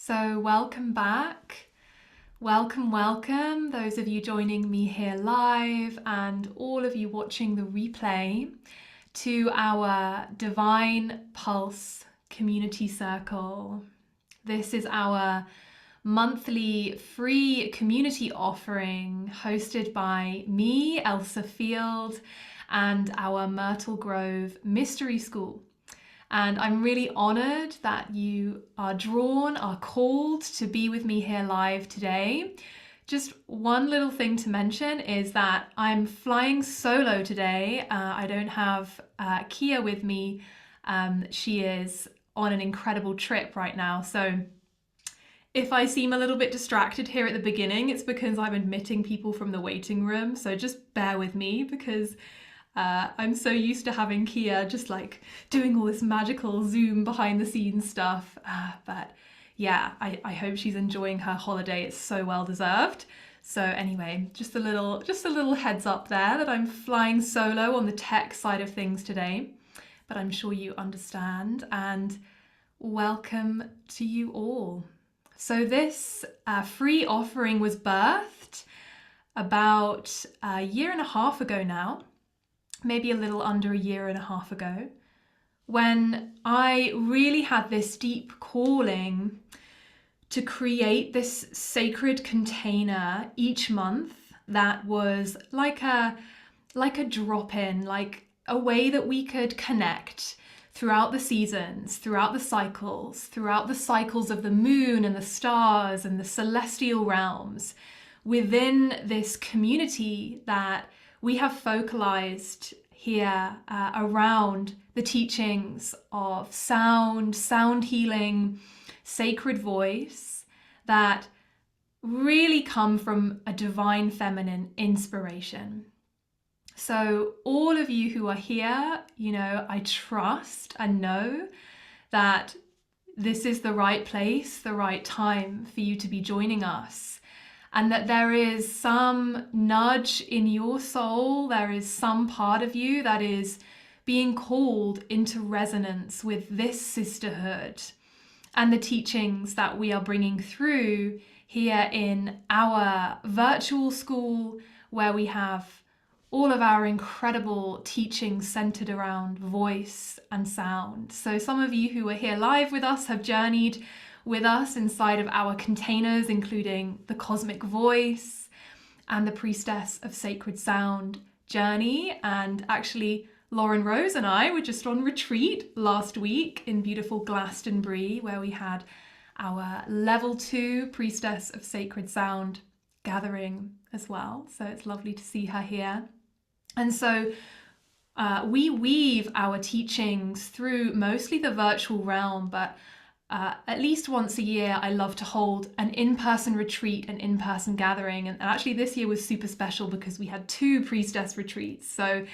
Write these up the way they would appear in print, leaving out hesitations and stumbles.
So welcome back. Welcome, those of you joining me here live and all of you watching the replay to our Divine Pulse Community Circle. This is our monthly free community offering hosted by me, Elsa Field, and our Myrtle Grove Mystery School. And I'm really honored that you are called to be with me here live today. Just one little thing to mention is that I'm flying solo today. I don't have Kia with me. She is on an incredible trip right now. So if I seem a little bit distracted here at the beginning, it's because I'm admitting people from the waiting room. So just bear with me because I'm so used to having Kia just like doing all this magical Zoom behind the scenes stuff. But yeah, I hope she's enjoying her holiday. It's so well deserved. So anyway, just a little heads up there that I'm flying solo on the tech side of things today, but I'm sure you understand, and welcome to you all. So this free offering was birthed about a year and a half ago now, maybe a little under a year and a half ago, when I really had this deep calling to create this sacred container each month that was like a drop-in, like a way that we could connect throughout the seasons, throughout the cycles of the moon and the stars and the celestial realms within this community that we have focalized here around the teachings of sound healing, sacred voice that really come from a divine feminine inspiration. So all of you who are here, I trust and know that this is the right place, the right time for you to be joining us. And that there is some nudge in your soul, there is some part of you that is being called into resonance with this sisterhood and the teachings that we are bringing through here in our virtual school, where we have all of our incredible teachings centered around voice and sound. So some of you who are here live with us have journeyed with us inside of our containers, including the Cosmic Voice and the Priestess of Sacred Sound journey. And actually, Lauren Rose and I were just on retreat last week in beautiful Glastonbury, where we had our level 2 Priestess of Sacred Sound gathering as well. So it's lovely to see her here. And so we weave our teachings through mostly the virtual realm, but at least once a year, I love to hold an in-person retreat, an in-person gathering. And actually this year was super special because we had 2 Priestess retreats. So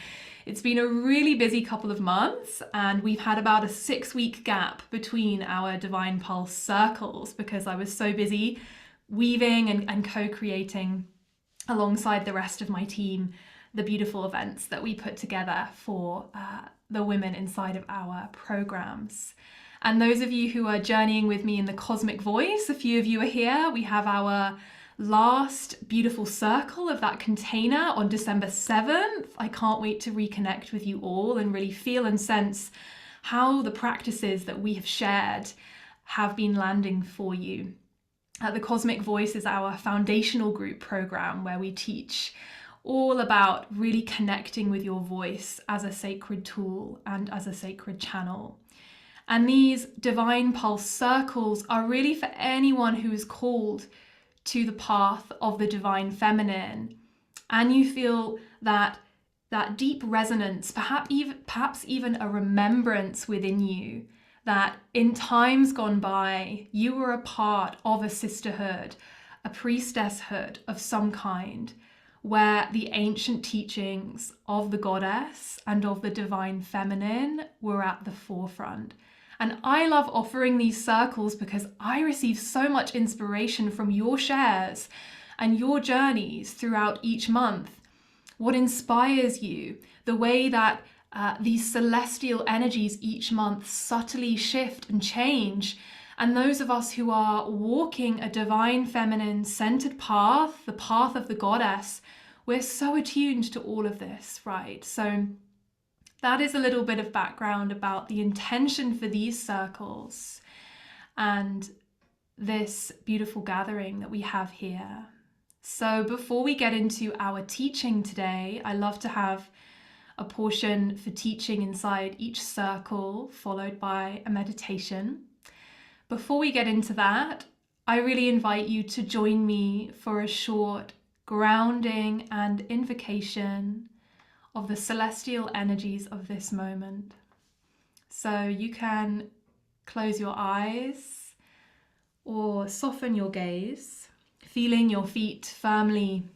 it's been a really busy couple of months, and we've had about a 6-week gap between our Divine Pulse circles because I was so busy weaving and co-creating alongside the rest of my team the beautiful events that we put together for the women inside of our programs. And those of you who are journeying with me in the Cosmic Voice, a few of you are here. We have our last beautiful circle of that container on December 7th. I can't wait to reconnect with you all and really feel and sense how the practices that we have shared have been landing for you. The Cosmic Voice is our foundational group program where we teach all about really connecting with your voice as a sacred tool and as a sacred channel. And these Divine Pulse circles are really for anyone who is called to the path of the divine feminine, and you feel that deep resonance, perhaps even a remembrance within you that in times gone by you were a part of a sisterhood, a priestesshood of some kind, where the ancient teachings of the goddess and of the divine feminine were at the forefront. And I love offering these circles because I receive so much inspiration from your shares and your journeys throughout each month. What inspires you, the way that these celestial energies each month subtly shift and change And those of us who are walking a divine feminine centered path, the path of the goddess, we're so attuned to all of this, right? So that is a little bit of background about the intention for these circles and this beautiful gathering that we have here. So before we get into our teaching today, I love to have a portion for teaching inside each circle, followed by a meditation. Before we get into that, I really invite you to join me for a short grounding and invocation of the celestial energies of this moment. So you can close your eyes or soften your gaze, feeling your feet firmly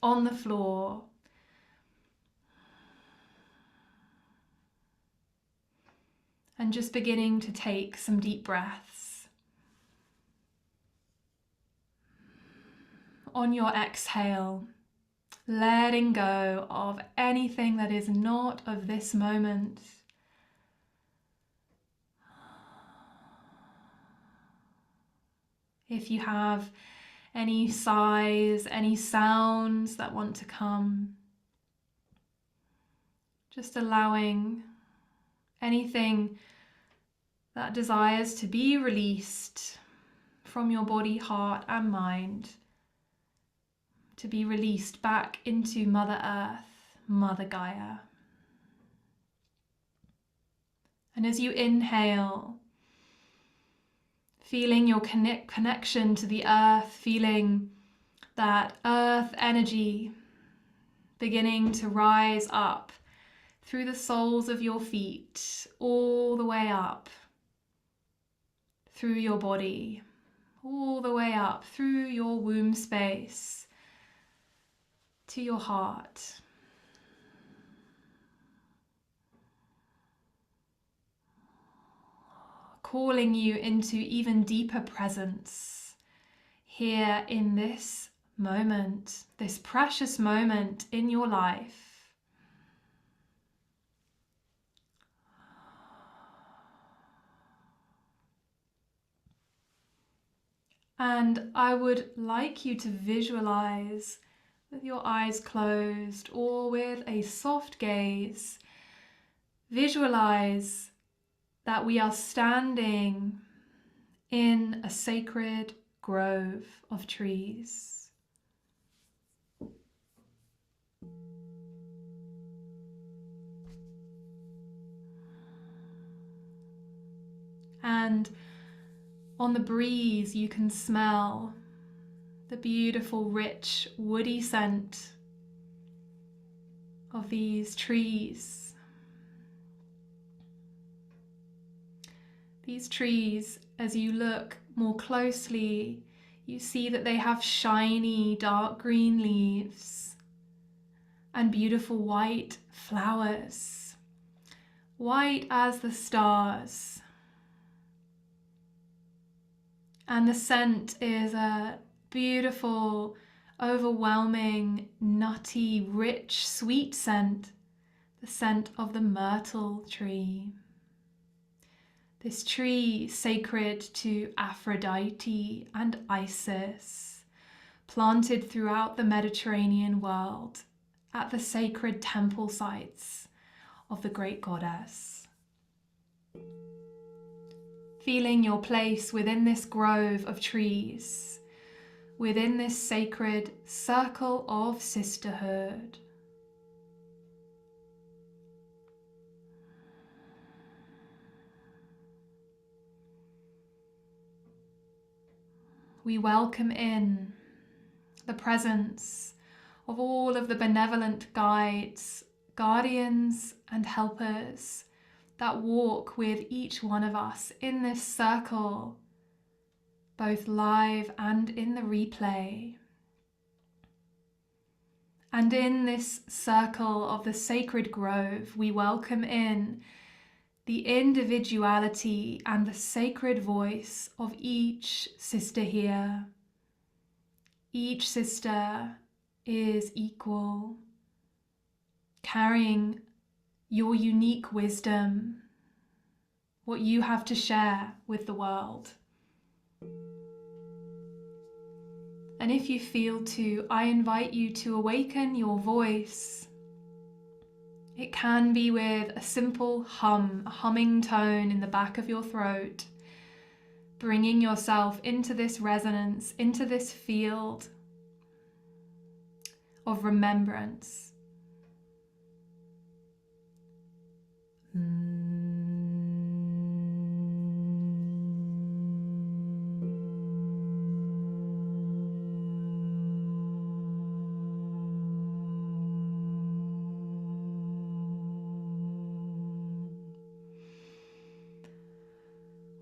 on the floor. And just beginning to take some deep breaths. On your exhale, letting go of anything that is not of this moment. If you have any sighs, any sounds that want to come, just allowing anything that desires to be released from your body, heart, and mind, to be released back into Mother Earth, Mother Gaia. And as you inhale, feeling your connection to the earth, feeling that earth energy beginning to rise up through the soles of your feet, all the way up through your body, all the way up through your womb space to your heart. Calling you into even deeper presence here in this moment, this precious moment in your life. And I would like you to visualize with your eyes closed or with a soft gaze, visualize that we are standing in a sacred grove of trees. And on the breeze, you can smell the beautiful, rich, woody scent of these trees. These trees, as you look more closely, you see that they have shiny, dark green leaves and beautiful white flowers, white as the stars. And the scent is a beautiful, overwhelming, nutty, rich, sweet scent, the scent of the myrtle tree. This tree sacred to Aphrodite and Isis, planted throughout the Mediterranean world at the sacred temple sites of the great goddess. Feeling your place within this grove of trees, within this sacred circle of sisterhood. We welcome in the presence of all of the benevolent guides, guardians, and helpers that walk with each one of us in this circle, both live and in the replay. And in this circle of the sacred grove, we welcome in the individuality and the sacred voice of each sister here. Each sister is equal, carrying your unique wisdom, what you have to share with the world. And if you feel to, I invite you to awaken your voice. It can be with a simple hum, a humming tone in the back of your throat, bringing yourself into this resonance, into this field of remembrance.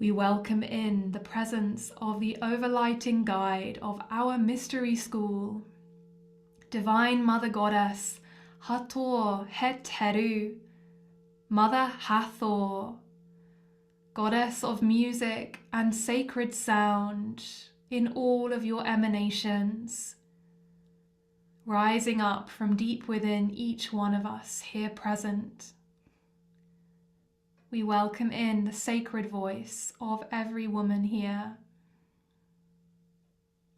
We welcome in the presence of the overlighting guide of our mystery school, Divine Mother Goddess Hathor Heteru, Mother Hathor, Goddess of music and sacred sound in all of your emanations, rising up from deep within each one of us here present. We welcome in the sacred voice of every woman here.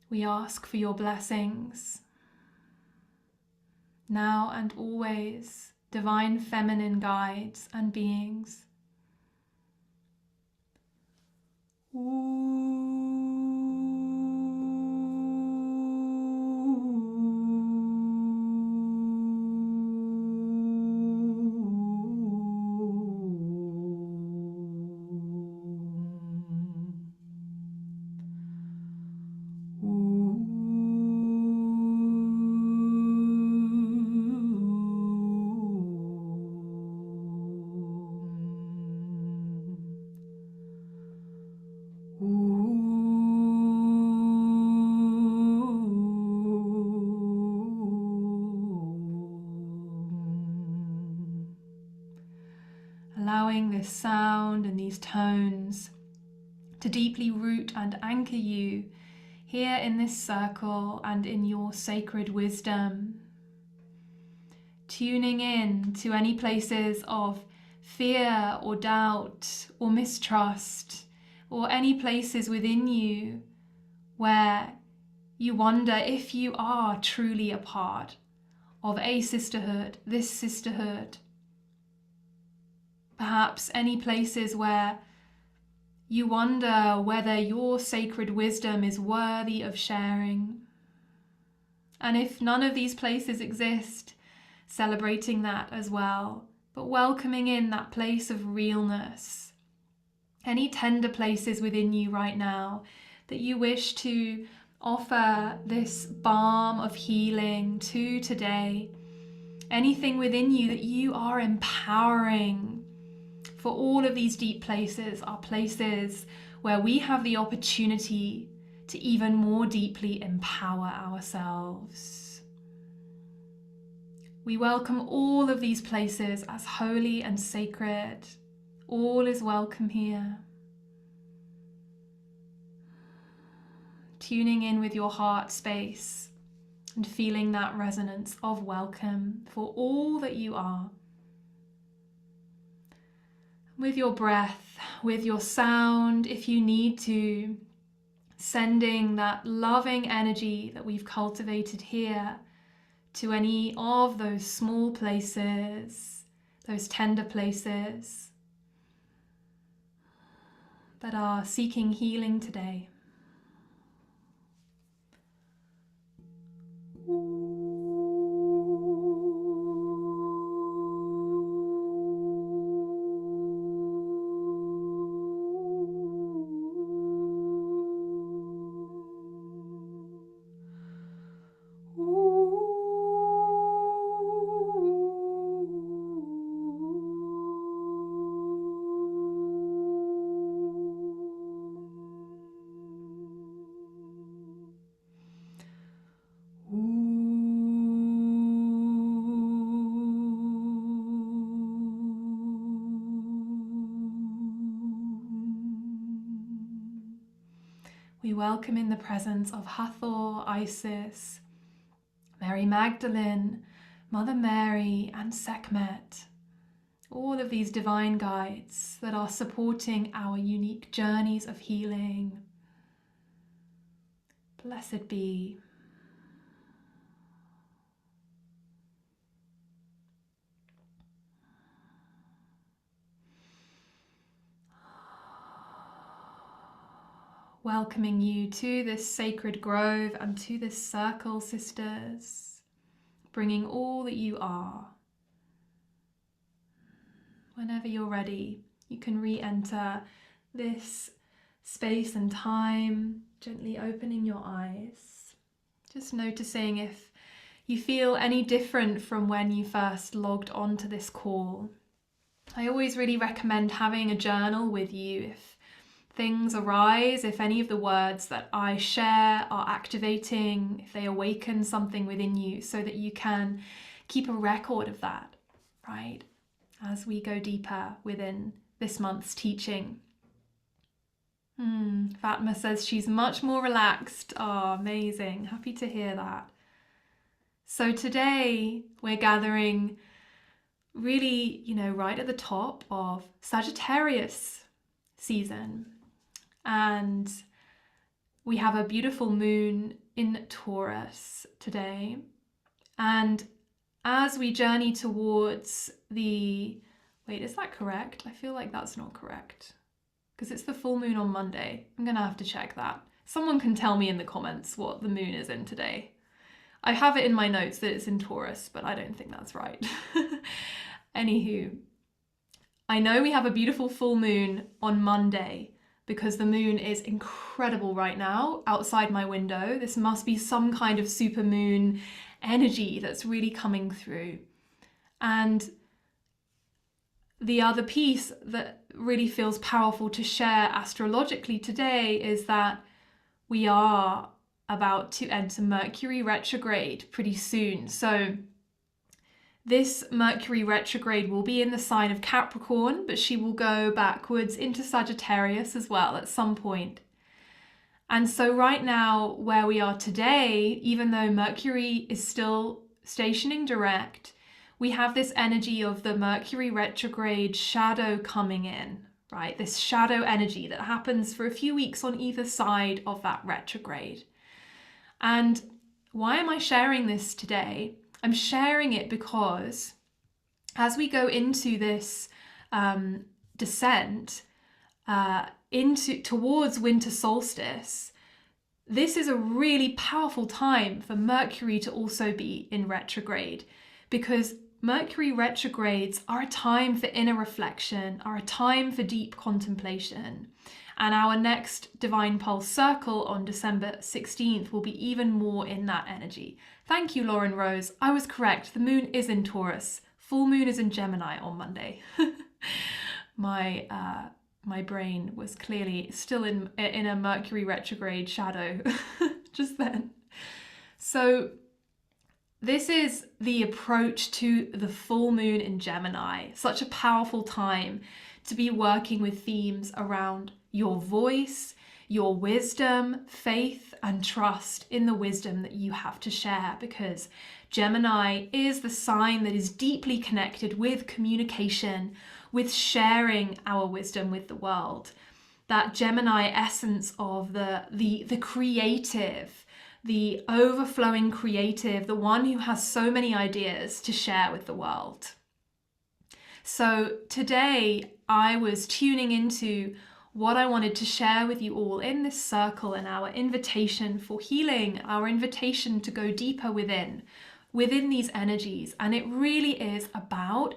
We ask for your blessings, now and always, divine feminine guides and beings. Allowing this sound and these tones to deeply root and anchor you here in this circle and in your sacred wisdom. Tuning in to any places of fear or doubt or mistrust, or any places within you where you wonder if you are truly a part of a sisterhood, this sisterhood. Perhaps any places where you wonder whether your sacred wisdom is worthy of sharing. And if none of these places exist, celebrating that as well, but welcoming in that place of realness. Any tender places within you right now that you wish to offer this balm of healing to today. Anything within you that you are empowering. For all of these deep places are places where we have the opportunity to even more deeply empower ourselves. We welcome all of these places as holy and sacred. All is welcome here. Tuning in with your heart space and feeling that resonance of welcome for all that you are. With your breath, with your sound, if you need to, sending that loving energy that we've cultivated here to any of those small places, those tender places that are seeking healing today. We welcome in the presence of Hathor, Isis, Mary Magdalene, Mother Mary, and Sekhmet. all of these divine guides that are supporting our unique journeys of healing. Blessed be. Welcoming you to this sacred grove and to this circle, sisters, bringing all that you are. Whenever you're ready, you can re-enter this space and time, gently opening your eyes. Just noticing if you feel any different from when you first logged onto this call. I always really recommend having a journal with you if things arise, if any of the words that I share are activating, if they awaken something within you, so that you can keep a record of that, right? As we go deeper within this month's teaching. Fatma says she's much more relaxed. Oh, amazing. Happy to hear that. So today we're gathering really, right at the top of Sagittarius season. And we have a beautiful moon in Taurus today. And as we journey towards wait, is that correct? I feel like that's not correct because it's the full moon on Monday. I'm gonna have to check that. Someone can tell me in the comments what the moon is in today. I have it in my notes that it's in Taurus, but I don't think that's right. Anywho, I know we have a beautiful full moon on Monday because the moon is incredible right now outside my window. This must be some kind of super moon energy that's really coming through. And the other piece that really feels powerful to share astrologically today is that we are about to enter Mercury retrograde pretty soon. So this Mercury retrograde will be in the sign of Capricorn, but she will go backwards into Sagittarius as well at some point. And so right now, where we are today, even though Mercury is still stationing direct, we have this energy of the Mercury retrograde shadow coming in, right? This shadow energy that happens for a few weeks on either side of that retrograde. And why am I sharing this today? I'm sharing it because as we go into this descent towards winter solstice, this is a really powerful time for Mercury to also be in retrograde, because Mercury retrogrades are a time for inner reflection, are a time for deep contemplation. And our next Divine Pulse Circle on December 16th will be even more in that energy. Thank you, Lauren Rose. I was correct. The moon is in Taurus. Full moon is in Gemini on Monday. My brain was clearly still in a Mercury retrograde shadow just then. So this is the approach to the full moon in Gemini. Such a powerful time to be working with themes around your voice, your wisdom, faith, and trust in the wisdom that you have to share, because Gemini is the sign that is deeply connected with communication, with sharing our wisdom with the world. That Gemini essence of the creative, the overflowing creative, the one who has so many ideas to share with the world. So today I was tuning into what I wanted to share with you all in this circle, and our invitation for healing, our invitation to go deeper within these energies. And it really is about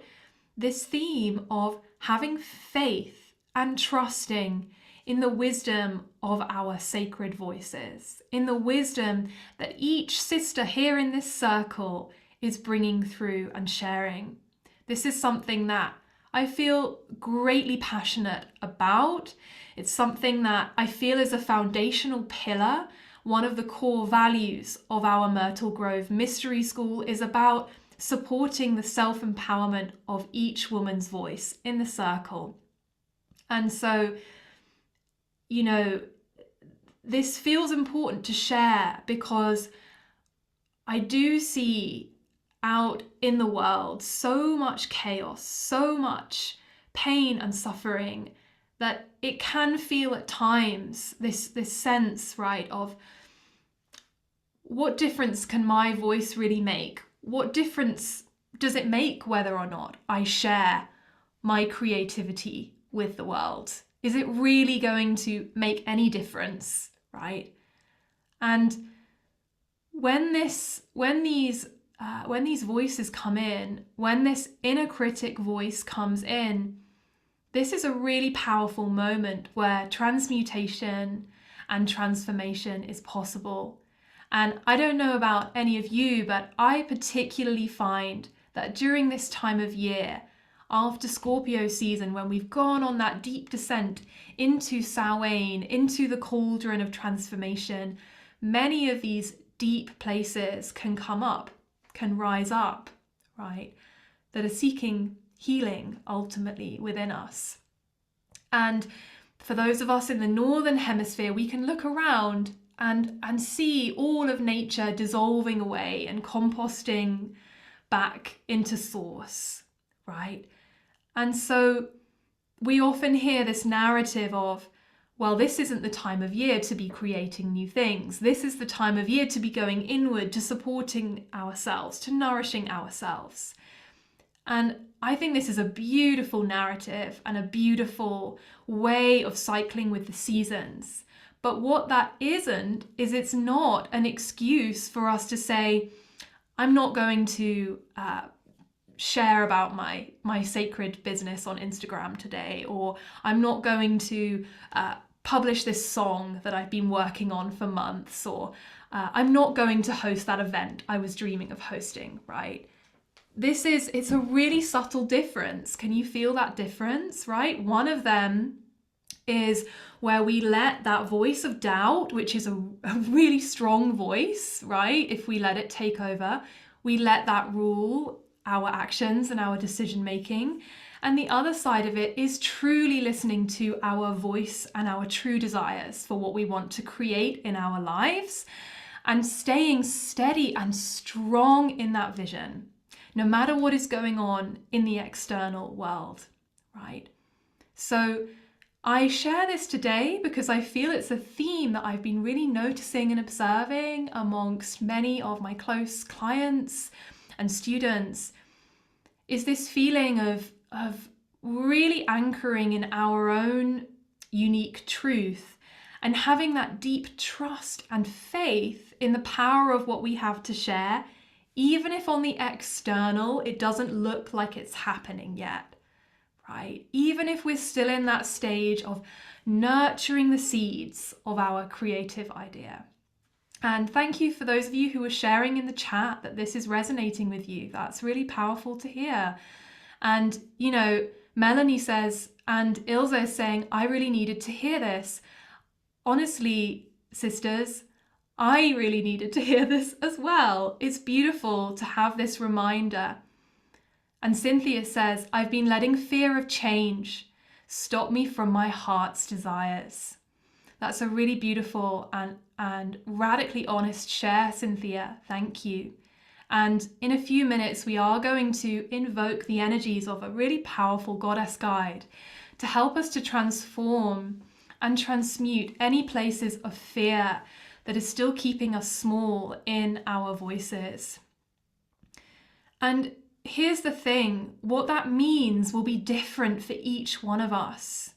this theme of having faith and trusting in the wisdom of our sacred voices, in the wisdom that each sister here in this circle is bringing through and sharing. This is something that I feel greatly passionate about. It's something that I feel is a foundational pillar. One of the core values of our Myrtle Grove Mystery School is about supporting the self-empowerment of each woman's voice in the circle. And so, this feels important to share because I do see out in the world, so much chaos, so much pain and suffering, that it can feel at times this sense, right, of what difference can my voice really make? What difference does it make whether or not I share my creativity with the world? Is it really going to make any difference, right? And when these voices come in, when this inner critic voice comes in, this is a really powerful moment where transmutation and transformation is possible. And I don't know about any of you, but I particularly find that during this time of year, after Scorpio season, when we've gone on that deep descent into Samhain, into the cauldron of transformation, many of these deep places can come up, can rise up, right? That are seeking healing ultimately within us. And for those of us in the northern hemisphere, we can look around and see all of nature dissolving away and composting back into source, right? And so we often hear this narrative of, well, this isn't the time of year to be creating new things. This is the time of year to be going inward, to supporting ourselves, to nourishing ourselves. And I think this is a beautiful narrative and a beautiful way of cycling with the seasons. But what that isn't, is it's not an excuse for us to say, I'm not going to share about my sacred business on Instagram today, or I'm not going to publish this song that I've been working on for months, or I'm not going to host that event I was dreaming of hosting, right? It's a really subtle difference. Can you feel that difference, right? One of them is where we let that voice of doubt, which is a really strong voice, right? If we let it take over, we let that rule our actions and our decision making. And the other side of it is truly listening to our voice and our true desires for what we want to create in our lives, and staying steady and strong in that vision, no matter what is going on in the external world, right? So I share this today because I feel it's a theme that I've been really noticing and observing amongst many of my close clients and students, is this feeling of really anchoring in our own unique truth and having that deep trust and faith in the power of what we have to share, even if on the external it doesn't look like it's happening yet, right? Even if we're still in that stage of nurturing the seeds of our creative idea. And thank you for those of you who are sharing in the chat that this is resonating with you. That's really powerful to hear. And, you know, Melanie says, and Ilse is saying, I really needed to hear this. Honestly, sisters, I really needed to hear this as well. It's beautiful to have this reminder. And Cynthia says, I've been letting fear of change stop me from my heart's desires. That's a really beautiful and radically honest share, Cynthia. Thank you. And in a few minutes, we are going to invoke the energies of a really powerful goddess guide to help us to transform and transmute any places of fear that is still keeping us small in our voices. And here's the thing, what that means will be different for each one of us.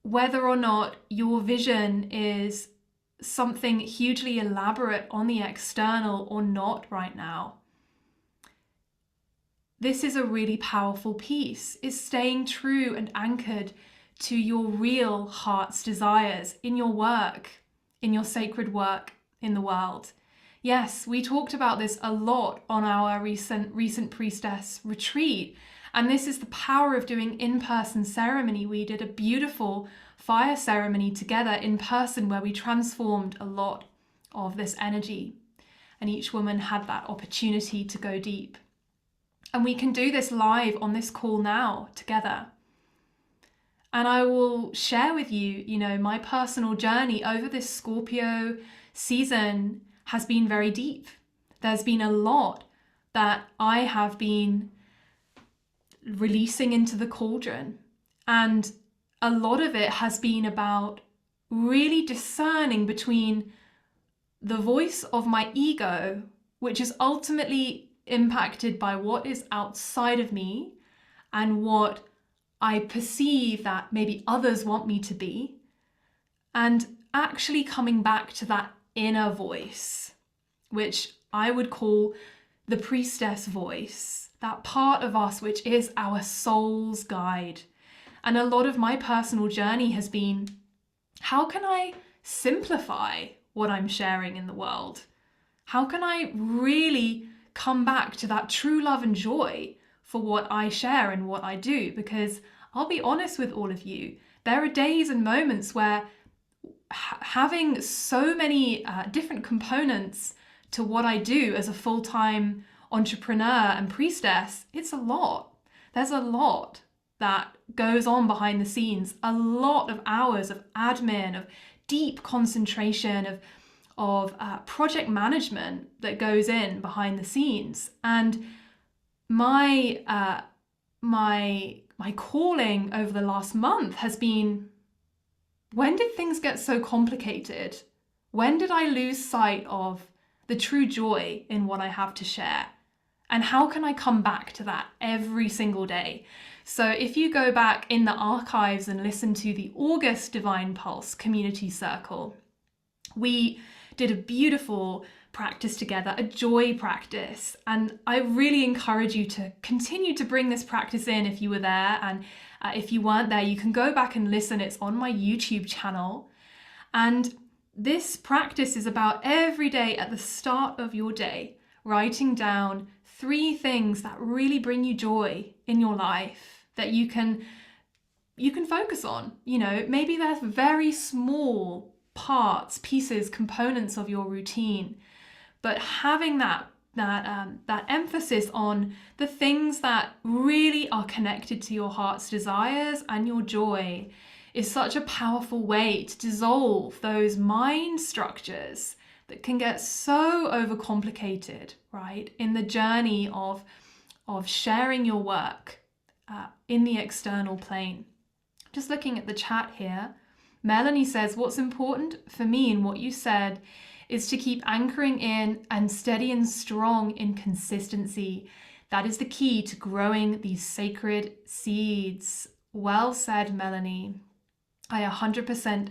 Whether or not your vision is something hugely elaborate on the external or not right now. This is a really powerful piece, is staying true and anchored to your real heart's desires in your work, in your sacred work in the world. Yes, we talked about this a lot on our recent Priestess retreat. And this is the power of doing in-person ceremony. We did a beautiful fire ceremony together in person where we transformed a lot of this energy. And each woman had that opportunity to go deep. And we can do this live on this call now together. And I will share with you, you know, my personal journey over this Scorpio season has been very deep. there's been a lot that I have been releasing into the cauldron. And a lot of it has been about really discerning between the voice of my ego, which is ultimately impacted by what is outside of me and what I perceive that maybe others want me to be, and actually coming back to that inner voice, which I would call the priestess voice, that part of us which is our soul's guide. And a lot of my personal journey has been, how can I simplify what I'm sharing in the world? How can I really come back to that true love and joy for what I share and what I do? Because I'll be honest with all of you, there are days and moments where having so many different components to what I do as a full-time entrepreneur and priestess, it's a lot. There's a lot that goes on behind the scenes, a lot of hours of admin, of deep concentration, of project management that goes in behind the scenes. And my calling over the last month has been, when did things get so complicated? When did I lose sight of the true joy in what I have to share? And how can I come back to that every single day? So if you go back in the archives and listen to the August Divine Pulse Community Circle, we did a beautiful practice together, a joy practice. And I really encourage you to continue to bring this practice in if you were there. And if you weren't there, you can go back and listen. It's on my YouTube channel. And this practice is about every day at the start of your day, writing down 3 things that really bring you joy in your life that you can focus on. You know, maybe they're very small parts, pieces, components of your routine, but having that emphasis on the things that really are connected to your heart's desires and your joy is such a powerful way to dissolve those mind structures that can get so overcomplicated, right, in the journey of sharing your work in the external plane. Just looking at the chat here, Melanie says, what's important for me in what you said is to keep anchoring in and steady and strong in consistency. That is the key to growing these sacred seeds. Well said, Melanie. I 100%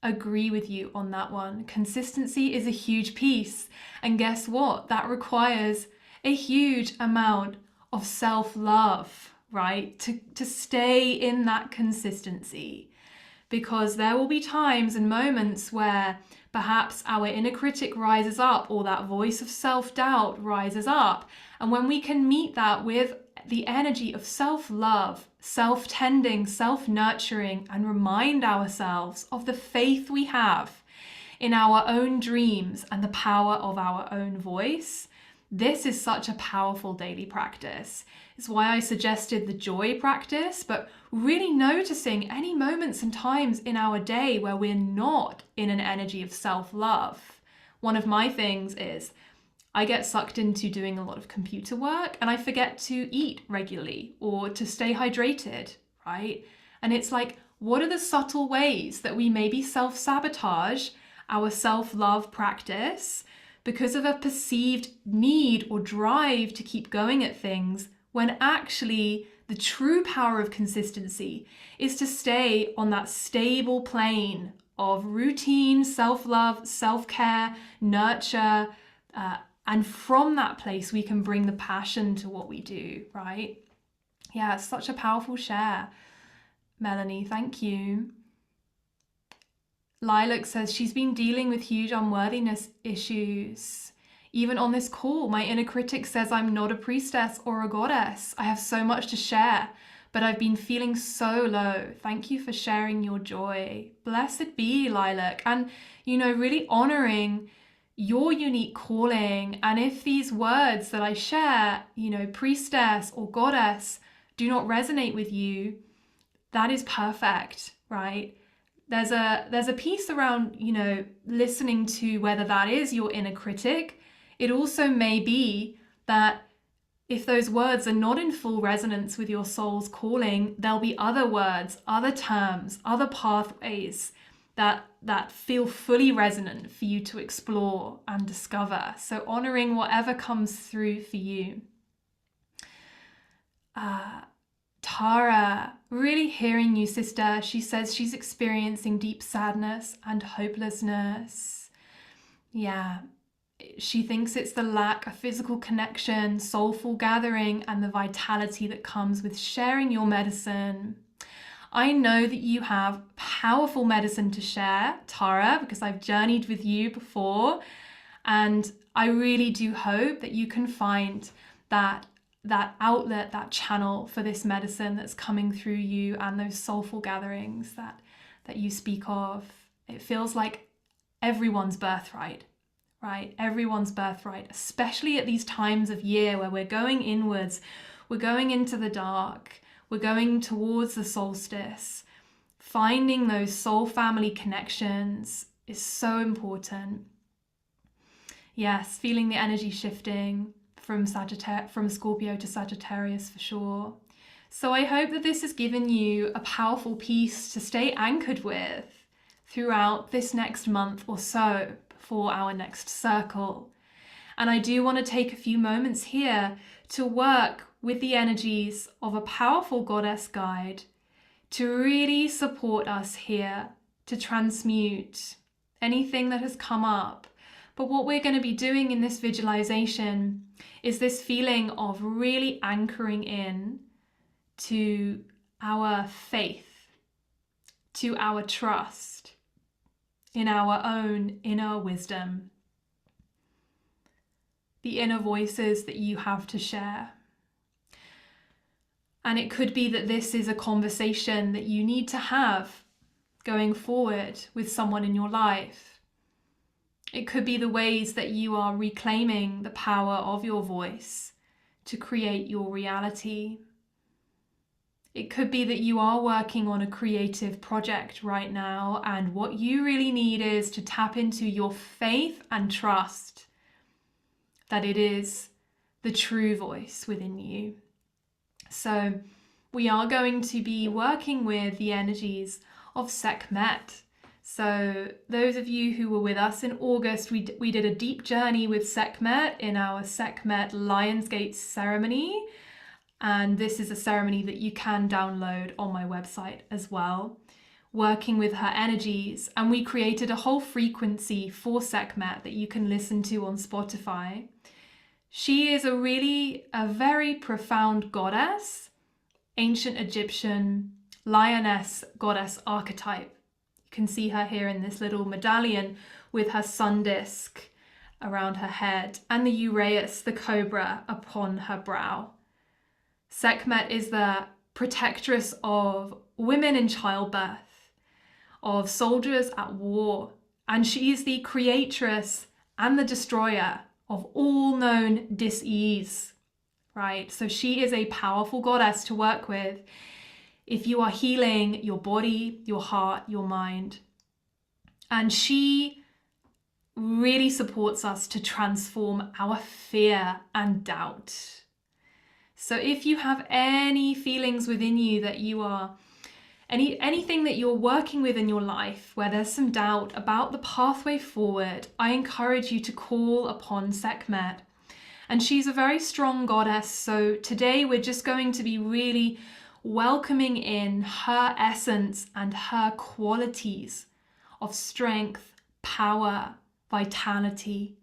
agree with you on that one. Consistency is a huge piece. And guess what? That requires a huge amount of self-love, right? To stay in that consistency. Because there will be times and moments where perhaps our inner critic rises up, or that voice of self-doubt rises up. And when we can meet that with the energy of self-love, self-tending, self-nurturing, and remind ourselves of the faith we have in our own dreams and the power of our own voice, this is such a powerful daily practice. It's why I suggested the joy practice, but really noticing any moments and times in our day where we're not in an energy of self-love. One of my things is I get sucked into doing a lot of computer work and I forget to eat regularly or to stay hydrated, right? And it's like, what are the subtle ways that we maybe self-sabotage our self-love practice because of a perceived need or drive to keep going at things, when actually the true power of consistency is to stay on that stable plane of routine, self-love, self-care, nurture, and from that place we can bring the passion to what we do, right? Yeah, it's such a powerful share. Melanie, thank you. Lilac says she's been dealing with huge unworthiness issues. Even on this call, my inner critic says I'm not a priestess or a goddess. I have so much to share, but I've been feeling so low. Thank you for sharing your joy. Blessed be, Lilac. And, you know, really honoring your unique calling. And if these words that I share, you know, priestess or goddess, do not resonate with you, that is perfect, right? There's a piece around, you know, listening to whether that is your inner critic It also may be that if those words are not in full resonance with your soul's calling, there'll be other words, other terms, other pathways that feel fully resonant for you to explore and discover. So honoring whatever comes through for you. Tara, really hearing you, sister. She says she's experiencing deep sadness and hopelessness. Yeah. She thinks it's the lack of physical connection, soulful gathering, and the vitality that comes with sharing your medicine. I know that you have powerful medicine to share, Tara, because I've journeyed with you before. And I really do hope that you can find that outlet, that channel for this medicine that's coming through you and those soulful gatherings that you speak of. It feels like everyone's birthright. Right? Everyone's birthright, especially at these times of year where we're going inwards, we're going into the dark, we're going towards the solstice. Finding those soul family connections is so important. Yes, feeling the energy shifting from Scorpio to Sagittarius for sure. So I hope that this has given you a powerful piece to stay anchored with throughout this next month or so, for our next circle. And I do want to take a few moments here to work with the energies of a powerful goddess guide to really support us here to transmute anything that has come up. But what we're going to be doing in this visualization is this feeling of really anchoring in to our faith, to our trust, in our own inner wisdom, the inner voices that you have to share. And it could be that this is a conversation that you need to have going forward with someone in your life. It could be the ways that you are reclaiming the power of your voice to create your reality. It could be that you are working on a creative project right now, and what you really need is to tap into your faith and trust that it is the true voice within you. So we are going to be working with the energies of Sekhmet. So those of you who were with us in August, we did a deep journey with Sekhmet in our Sekhmet Lionsgate ceremony. And this is a ceremony that you can download on my website as well, working with her energies. And we created a whole frequency for Sekhmet that you can listen to on Spotify. She is a very profound goddess, ancient Egyptian lioness goddess archetype. You can see her here in this little medallion with her sun disk around her head and the uraeus, the cobra, upon her brow. Sekhmet is the protectress of women in childbirth, of soldiers at war, and she is the creatress and the destroyer of all known dis-ease, right? So she is a powerful goddess to work with if you are healing your body, your heart, your mind. And she really supports us to transform our fear and doubt. So if you have any feelings within you that you are, anything that you're working with in your life where there's some doubt about the pathway forward, I encourage you to call upon Sekhmet. And she's a very strong goddess. So today we're just going to be really welcoming in her essence and her qualities of strength, power, vitality,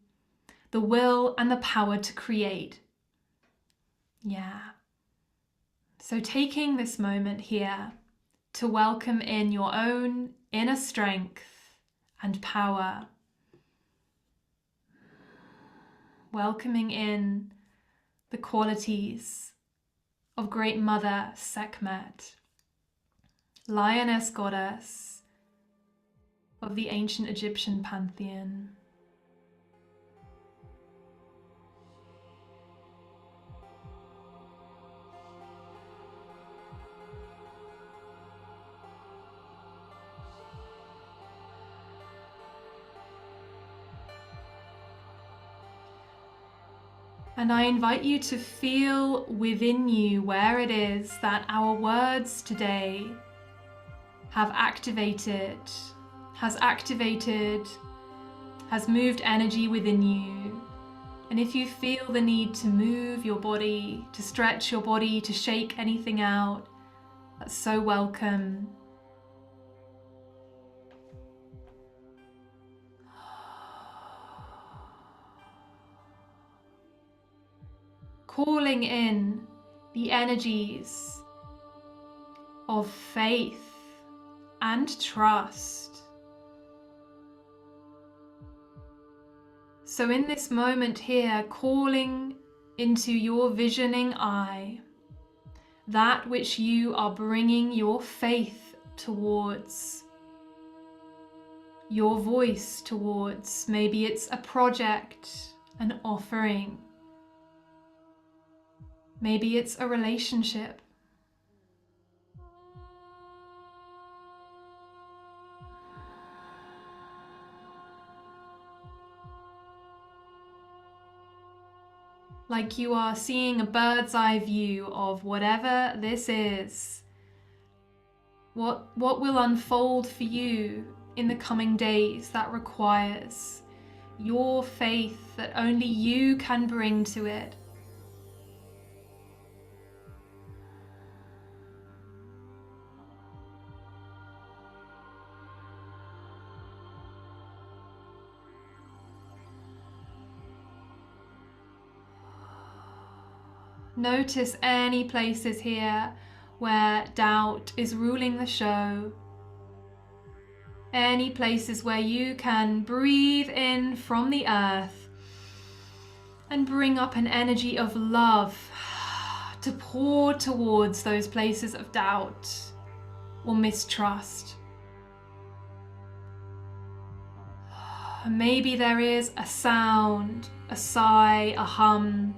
the will and the power to create. Yeah. So taking this moment here to welcome in your own inner strength and power. Welcoming in the qualities of Great Mother Sekhmet, lioness goddess of the ancient Egyptian pantheon. And I invite you to feel within you where it is that our words today has moved energy within you. And if you feel the need to move your body, to stretch your body, to shake anything out, that's so welcome. Calling in the energies of faith and trust. So in this moment here, calling into your visioning eye, that which you are bringing your faith towards, your voice towards. Maybe it's a project, an offering. Maybe it's a relationship. Like you are seeing a bird's eye view of whatever this is, what will unfold for you in the coming days that requires your faith that only you can bring to it. Notice any places here where doubt is ruling the show. Any places where you can breathe in from the earth and bring up an energy of love to pour towards those places of doubt or mistrust. Maybe there is a sound, a sigh, a hum,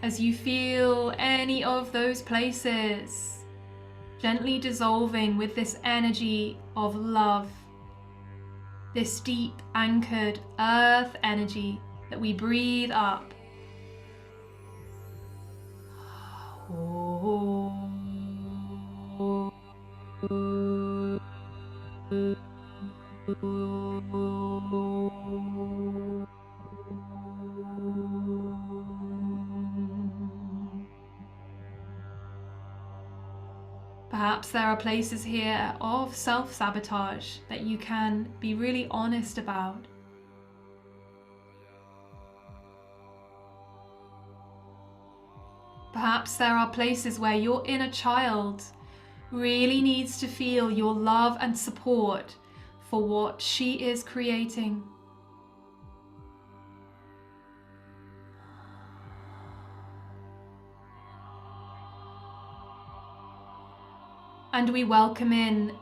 as you feel any of those places gently dissolving with this energy of love, this deep anchored earth energy that we breathe up. Perhaps there are places here of self-sabotage that you can be really honest about. Perhaps there are places where your inner child really needs to feel your love and support for what she is creating. And we welcome in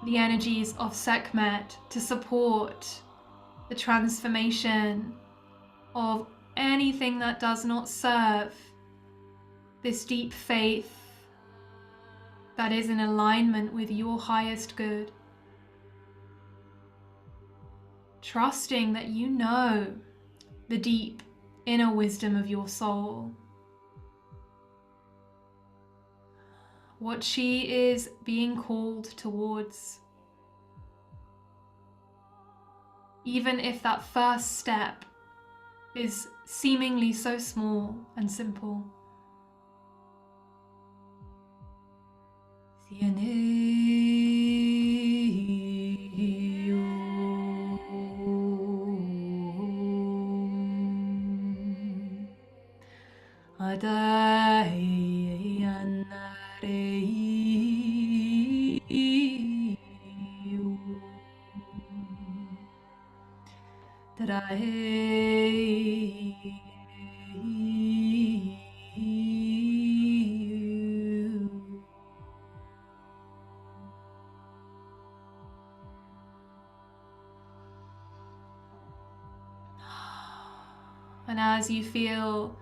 the energies of Sekhmet to support the transformation of anything that does not serve this deep faith that is in alignment with your highest good. Trusting that you know the deep inner wisdom of your soul. What she is being called towards. Even if that first step is seemingly so small and simple. And as you feel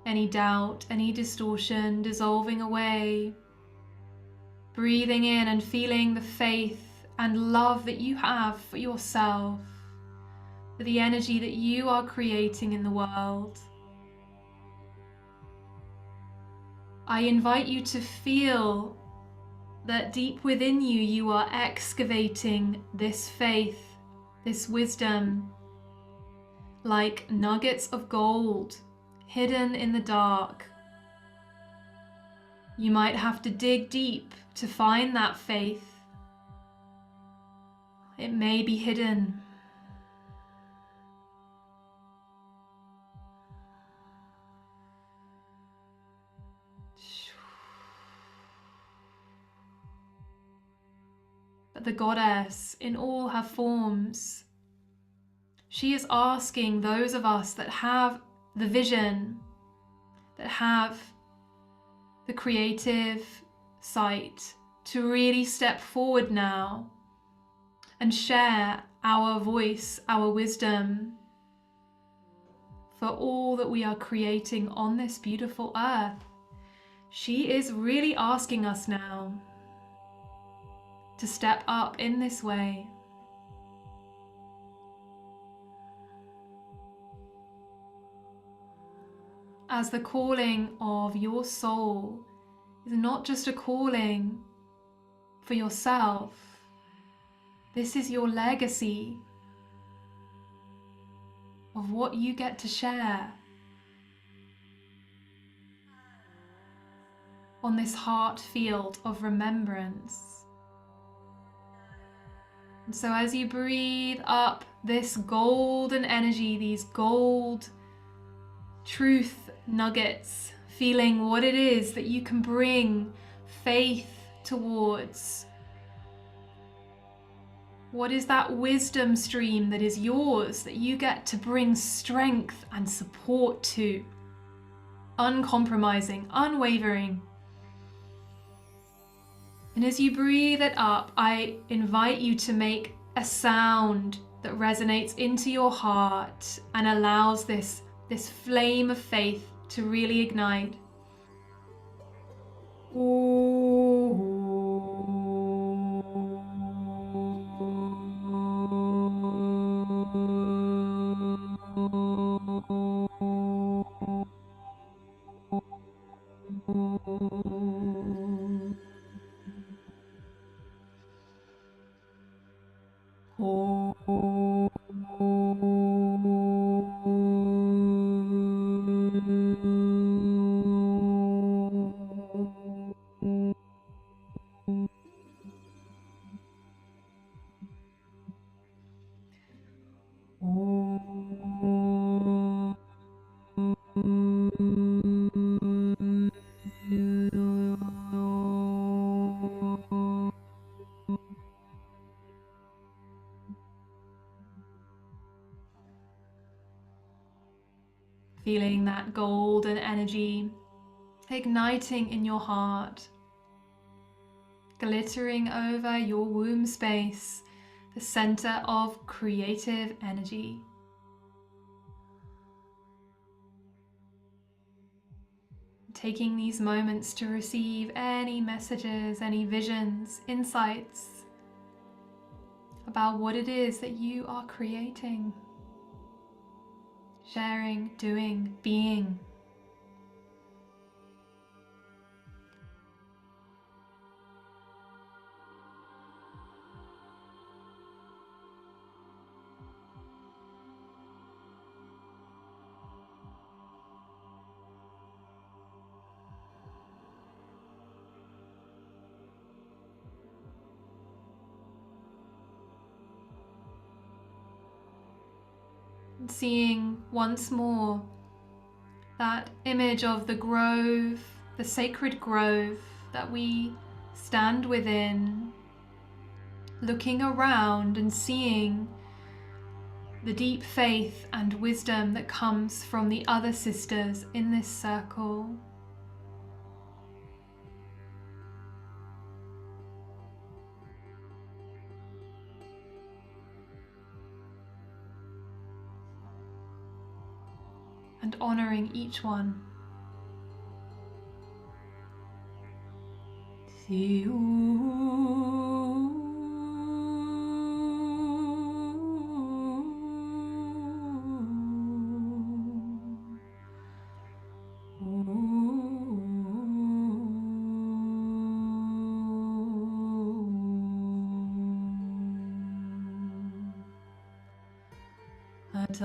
any doubt, any distortion dissolving away, breathing in and feeling the faith and love that you have for yourself, for the energy that you are creating in the world, I invite you to feel that deep within you, you are excavating this faith, this wisdom, like nuggets of gold hidden in the dark. You might have to dig deep to find that faith. It may be hidden. But the goddess, in all her forms, she is asking those of us that have the vision, that have the creative sight, to really step forward now and share our voice, our wisdom for all that we are creating on this beautiful earth. She is really asking us now to step up in this way. As the calling of your soul is not just a calling for yourself, this is your legacy of what you get to share on this heart field of remembrance. And so as you breathe up this golden energy, these gold truth nuggets, feeling what it is that you can bring faith towards. What is that wisdom stream that is yours, that you get to bring strength and support to? Uncompromising, unwavering. And as you breathe it up, I invite you to make a sound that resonates into your heart and allows this flame of faith to really ignite. Feeling that golden energy igniting in your heart, glittering over your womb space, the center of creative energy. Taking these moments to receive any messages, any visions, insights about what it is that you are creating, sharing, doing, being. Seeing once more that image of the grove, the sacred grove that we stand within, looking around and seeing the deep faith and wisdom that comes from the other sisters in this circle. And honoring each one. And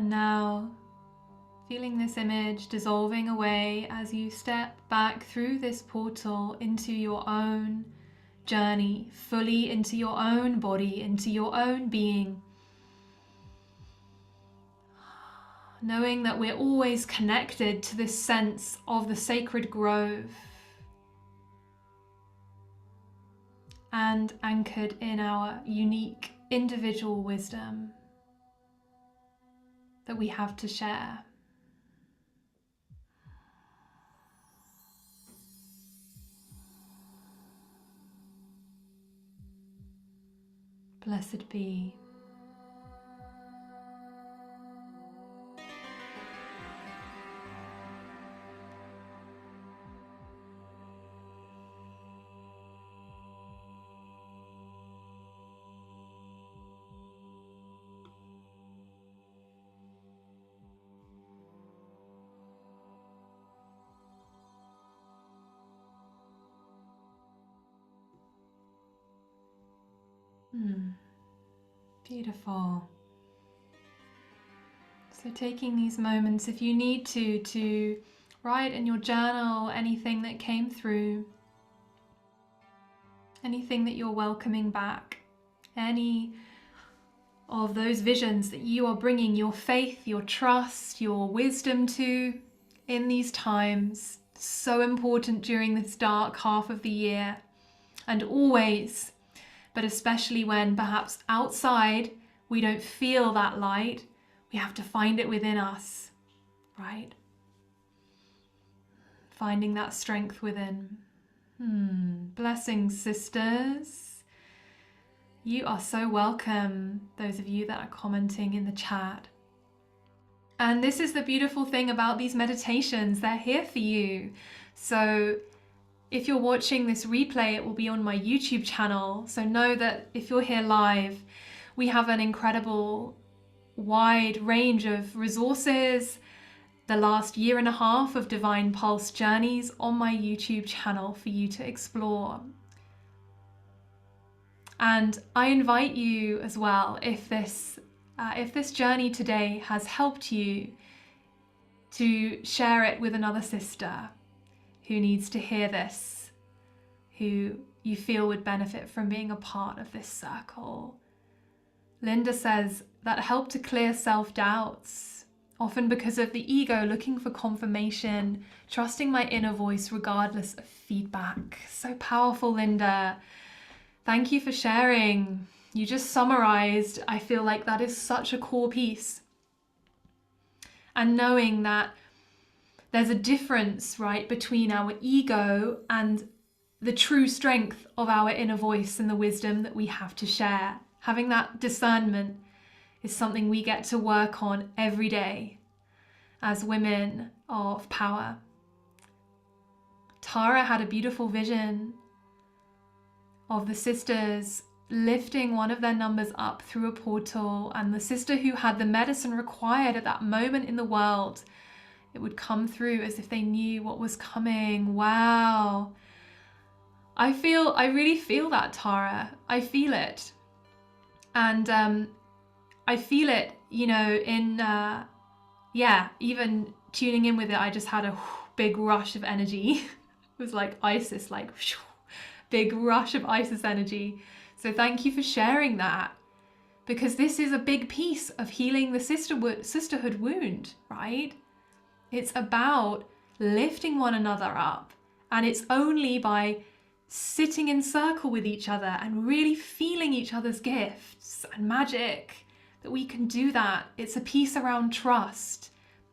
now, feeling this image dissolving away as you step back through this portal into your own journey, fully into your own body, into your own being. Knowing that we're always connected to this sense of the sacred grove and anchored in our unique individual wisdom that we have to share. Blessed be. Beautiful. So taking these moments, if you need to write in your journal anything that came through, anything that you're welcoming back, any of those visions that you are bringing your faith, your trust, your wisdom to in these times. So important during this dark half of the year, and always, but especially when perhaps outside we don't feel that light, we have to find it within us, right? Finding that strength within. Blessings, sisters. You are so welcome, those of you that are commenting in the chat. And this is the beautiful thing about these meditations, they're here for you. So if you're watching this replay, it will be on my YouTube channel. So know that if you're here live, we have an incredible wide range of resources, the last year and a half of Divine Pulse journeys on my YouTube channel for you to explore. And I invite you as well, if this journey today has helped you, to share it with another sister who needs to hear this, who you feel would benefit from being a part of this circle. Linda says that help to clear self-doubts, often because of the ego looking for confirmation, trusting my inner voice regardless of feedback. So powerful, Linda. Thank you for sharing. You just summarized, I feel like that is such a core piece. And knowing that there's a difference, right, between our ego and the true strength of our inner voice and the wisdom that we have to share. Having that discernment is something we get to work on every day as women of power. Tara had a beautiful vision of the sisters lifting one of their numbers up through a portal, and the sister who had the medicine required at that moment in the world, it would come through as if they knew what was coming. Wow. I really feel that, Tara. I feel it. And I feel it, you know, in, even tuning in with it, I just had a big rush of energy. It was like Isis, like big rush of Isis energy. So thank you for sharing that, because this is a big piece of healing the sisterhood wound, right? It's about lifting one another up, and it's only by sitting in circle with each other and really feeling each other's gifts and magic that we can do that. It's a piece around trust,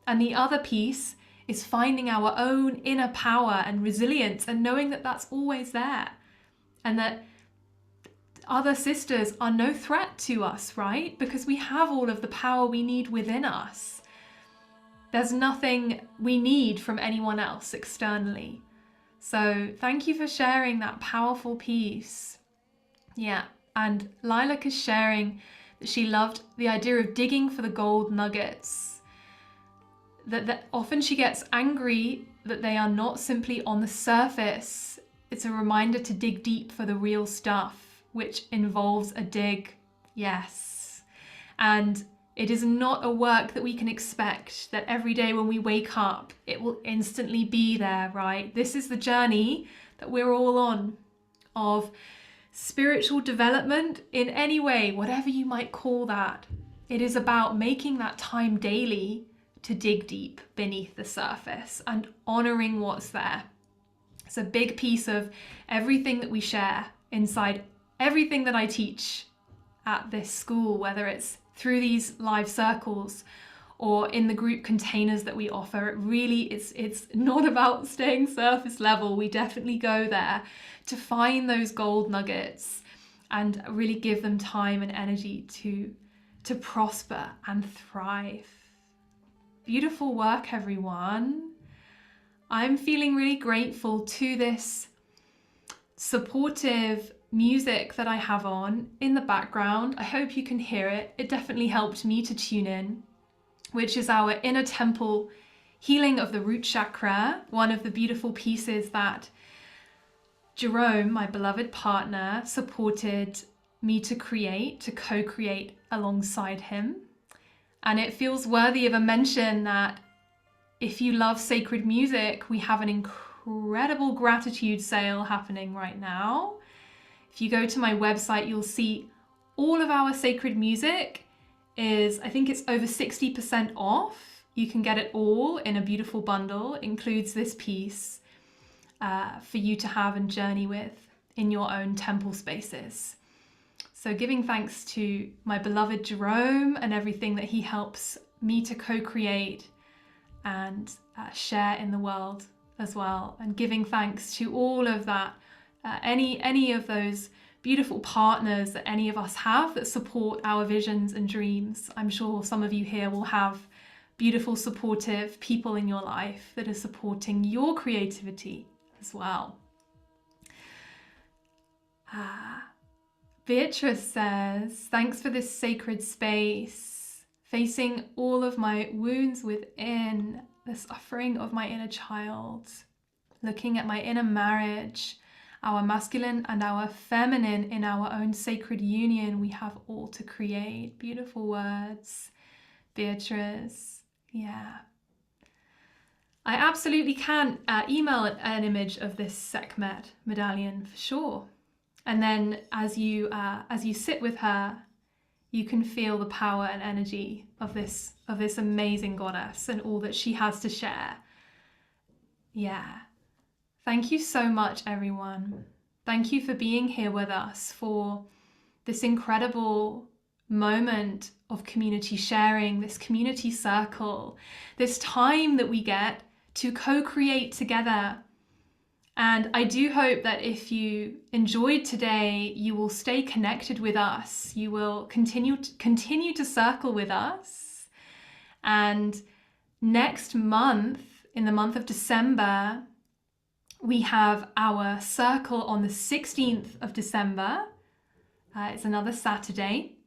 and the other piece is finding our own inner power and resilience and knowing that that's always there, and that other sisters are no threat to us, right? Because we have all of the power we need within us. There's nothing we need from anyone else externally. So thank you for sharing that powerful piece. Yeah, and Lilac is sharing that she loved the idea of digging for the gold nuggets. That often she gets angry that they are not simply on the surface. It's a reminder to dig deep for the real stuff, which involves a dig. Yes. And it is not a work that we can expect that every day when we wake up, it will instantly be there, right? This is the journey that we're all on, of spiritual development in any way, whatever you might call that. It is about making that time daily to dig deep beneath the surface and honoring what's there. It's a big piece of everything that we share inside everything that I teach at this school, whether it's through these live circles or in the group containers that we offer. It really, it's not about staying surface level. We definitely go there to find those gold nuggets and really give them time and energy to prosper and thrive. Beautiful work, everyone. I'm feeling really grateful to this supportive music that I have on in the background. I hope you can hear it. It definitely helped me to tune in, which is our inner temple healing of the root chakra, one of the beautiful pieces that Jerome, my beloved partner, supported me to create, to co-create alongside him. And it feels worthy of a mention that if you love sacred music, we have an incredible gratitude sale happening right now. If you go to my website, you'll see all of our sacred music is, I think it's over 60% off. You can get it all in a beautiful bundle. It includes this piece for you to have and journey with in your own temple spaces. So giving thanks to my beloved Jerome and everything that he helps me to co-create and share in the world as well. And giving thanks to all of that, any of those beautiful partners that any of us have that support our visions and dreams. I'm sure some of you here will have beautiful, supportive people in your life that are supporting your creativity as well. Beatrice says, thanks for this sacred space, facing all of my wounds within, the suffering of my inner child, looking at my inner marriage, our masculine and our feminine in our own sacred union we have all to create. Beautiful words, Beatrice. Yeah. I absolutely can email an image of this Sekhmet medallion for sure. And then as you sit with her, you can feel the power and energy of this amazing goddess and all that she has to share. Yeah. Thank you so much, everyone. Thank you for being here with us for this incredible moment of community sharing, this community circle, this time that we get to co-create together. And I do hope that if you enjoyed today, you will stay connected with us. You will continue to circle with us. And next month, in the month of December, we have our circle on the 16th of December. It's another Saturday.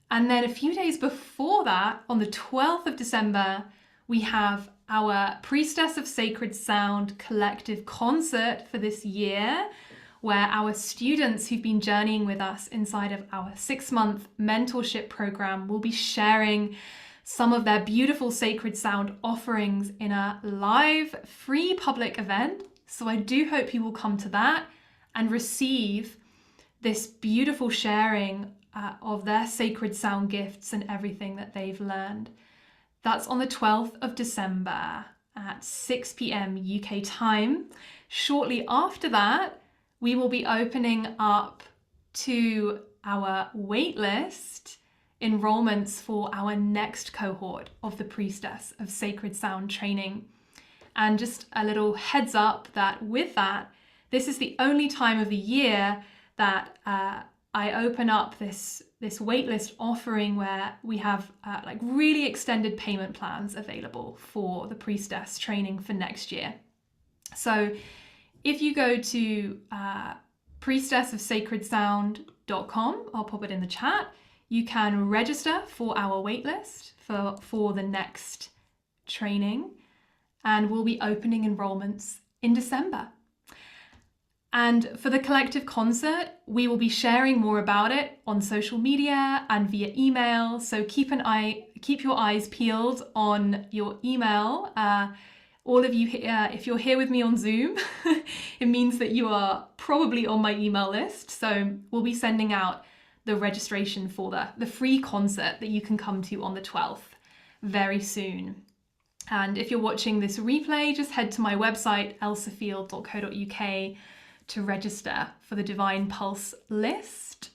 And then a few days before that, on the 12th of December, we have our Priestess of Sacred Sound collective concert for this year, where our students who've been journeying with us inside of our 6-month mentorship program will be sharing some of their beautiful sacred sound offerings in a live free public event. So I do hope you will come to that and receive this beautiful sharing of their sacred sound gifts and everything that they've learned. That's on the 12th of December at 6 p.m. UK time. Shortly after that, we will be opening up to our waitlist enrollments for our next cohort of the Priestess of Sacred Sound training. And just a little heads up that with that, this is the only time of the year that I open up this this waitlist offering where we have like really extended payment plans available for the Priestess training for next year. So if you go to priestessofsacredsound.com, I'll pop it in the chat, you can register for our waitlist for the next training, and we'll be opening enrollments in December. And for the collective concert, we will be sharing more about it on social media and via email. So keep your eyes peeled on your email. All of you, if you're here with me on Zoom, it means that you are probably on my email list. So we'll be sending out the registration for the free concert that you can come to on the 12th very soon. And if you're watching this replay, just head to my website, elsafield.co.uk, to register for the Divine Pulse list.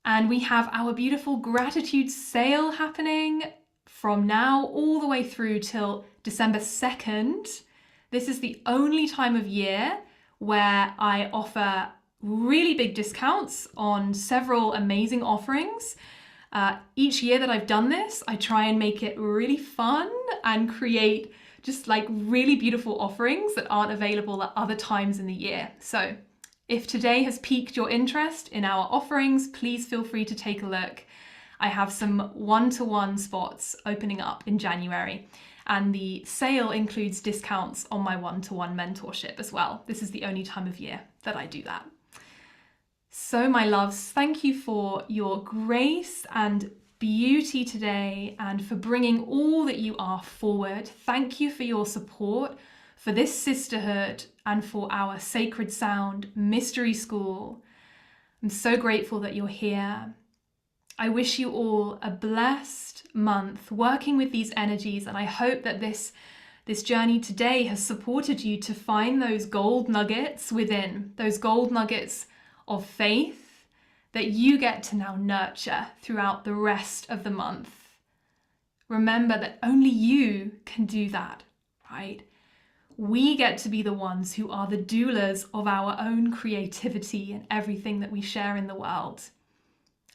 And we have our beautiful gratitude sale happening from now all the way through till December 2nd. This is the only time of year where I offer really big discounts on several amazing offerings. Each year that I've done this, I try and make it really fun and create just like really beautiful offerings that aren't available at other times in the year. So if today has piqued your interest in our offerings, please feel free to take a look. I have some one-to-one spots opening up in January, and the sale includes discounts on my one-to-one mentorship as well. This is the only time of year that I do that. So my loves, thank you for your grace and beauty today, and for bringing all that you are forward. Thank you for your support for this sisterhood and for our Sacred Sound Mystery School. I'm so grateful that you're here. I wish you all a blessed month working with these energies, and I hope that this journey today has supported you to find those gold nuggets within, those gold nuggets of faith that you get to now nurture throughout the rest of the month. Remember that only you can do that, right? We get to be the ones who are the doulas of our own creativity and everything that we share in the world.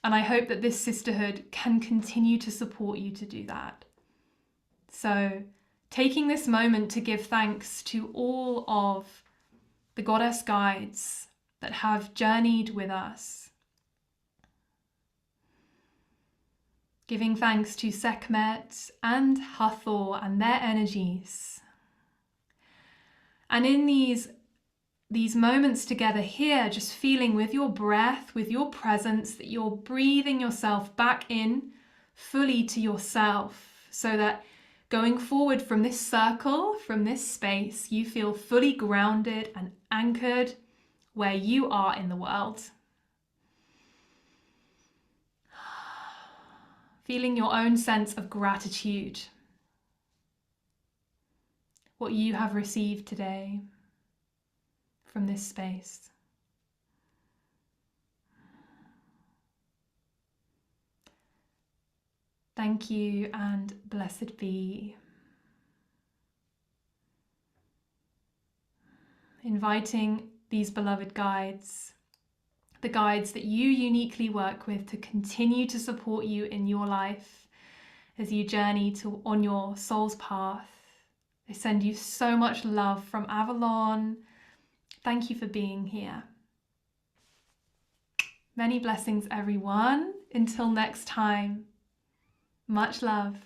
And I hope that this sisterhood can continue to support you to do that. So, taking this moment to give thanks to all of the goddess guides that have journeyed with us. Giving thanks to Sekhmet and Hathor and their energies. And in these moments together here, just feeling with your breath, with your presence, that you're breathing yourself back in fully to yourself, so that going forward from this circle, from this space, you feel fully grounded and anchored where you are in the world. Feeling your own sense of gratitude, what you have received today from this space. Thank you and blessed be. Inviting these beloved guides, the guides that you uniquely work with, to continue to support you in your life as you journey on your soul's path. I send you so much love from Avalon. Thank you for being here. Many blessings, everyone. Until next time, much love.